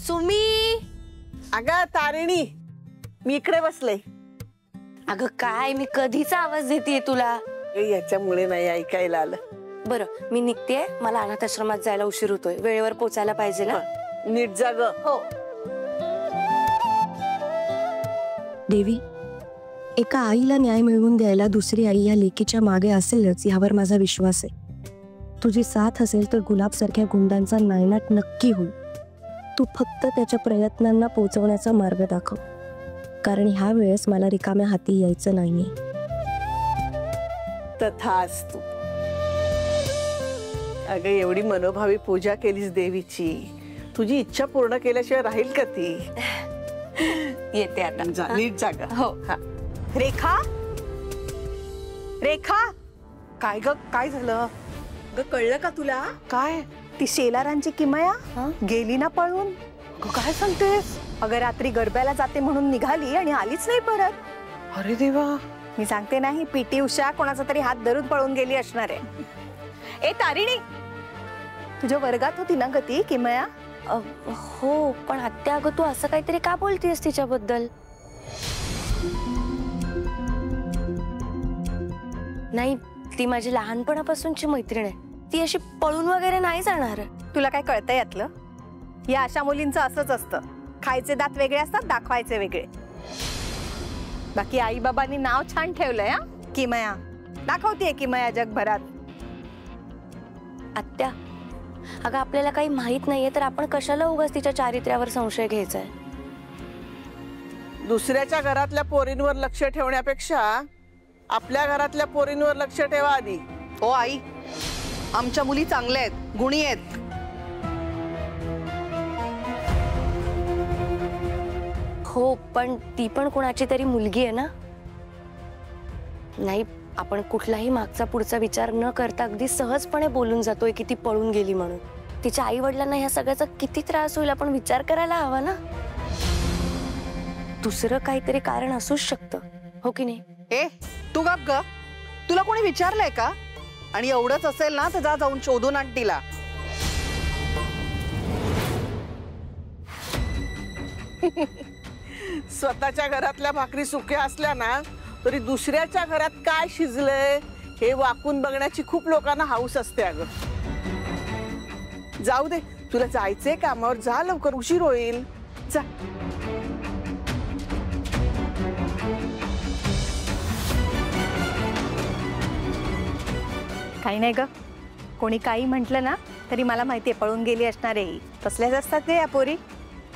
सुमी, अगं तारिणी, मी इकडे बसले. अगं काय, मी कधीचा आवाज देतेय तुला. याच्यामुळे नाही ऐकायला आलं. बरं, मी निघतेय, मला अनाथ आश्रमात जायला उशीर होतोय. वेळेवर पोचायला पाहिजे ना. नीट जाग. हो. देवी, एका आईला न्याय मिळवून द्यायला दुसरी आई या लेकीच्या मागे असेलच यावर माझा विश्वास आहे. तुझी साथ असेल तर गुलाब सारख्या गुंडांचा नायनाट नक्की होईल. तू फक्त त्याच्या प्रयत्नांना पोहोचवण्याचा मार्ग दाखव, कारण ह्या वेळेस मला रिकाम्या हाती यायचं नाहीये. तथास्तु. अगं एवढी मनोभावी पूजा केलीस देवीची, तुझी इच्छा पूर्ण केल्याशिवाय राहील का ती? येते आता. नीट जागा. हो. रेखा, रेखा, काय ग, काय झालं ग? कळलं का तुला? काय? ती शेलारांची किमया गेली ना पळून. काय सांगतेस? अगं रात्री गरब्याला जाते म्हणून निघाली आणि आलीच नाही परत. अरे देवा. मी सांगते ना, ही पीटी उषा कोणाचा तरी हात धरून पळून गेली असणार आहे. ए तारिणी, तुझ्या वर्गात होती ना ग ती किमया? हो, पण आत्या अगं तू असं काहीतरी का बोलतेस तिच्याबद्दल? नाही, ती माझी लहानपणापासूनची मैत्रीण आहे. ती अशी पळून वगैरे नाही जाणार. तुला काय कळतंय यातलं? या अशा मुलींचं असंच असतं, खायचे दात वेगळे असतात, दाखवायचे वेगळे. बाकी आई बाबांनी नाव छान ठेवलंय हा, किमया. दाखवतीये किमया जगभरात. आत्या, अगं आपल्याला काही माहित नाहीये तर आपण कशाला उगाच तिच्या चारित्र्यावर संशय घ्यायचा आहे? दुसऱ्याच्या घरातल्या पोरींवर लक्ष ठेवण्यापेक्षा आपल्या घरातल्या पोरींवर लक्ष ठेवा आधी. ओ आई, आमच्या मुली चांगल्या आहेत, गुणी आहेत. हो, पण ती पण कोणाची तरी मुलगी आहे ना. नाही, आपण कुठलाही मागचा पुढचा विचार न करता अगदी सहजपणे बोलून जातोय की ती पळून गेली म्हणून. तिच्या आई वडिलांना ह्या सगळ्याचा किती त्रास होईल आपण विचार करायला हवा ना. दुसरं काहीतरी कारण असूच शकतं, हो की नाही? ए, तू गप ग. तुला कोणी विचारलंय का? आणि एवढंच असेल ना तर जा जाऊन शोधून आण तिला. स्वतःच्या घरातल्या भाकरी सुक्या असल्या ना तरी दुसऱ्याच्या घरात काय शिजलंय हे वाकून बघण्याची खूप लोकांना हौस असते. अगं जाऊ दे, तुला जायचंय कामावर, जा लवकर, उशीर होईल. जा. काही नाही ग, कोणी काही म्हटलं ना तरी मला माहितीये पळून गेली असणार आहे. तसल्याच असतात ते या पोरी.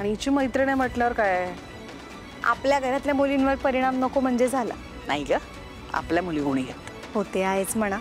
आणि हिची मैत्रीण आहे म्हटल्यावर काय, आपल्या घरातल्या मुलींवर परिणाम नको म्हणजे झाला. नाही ग, आपल्या मुली गुणी आहेत. होते आहेच म्हणा.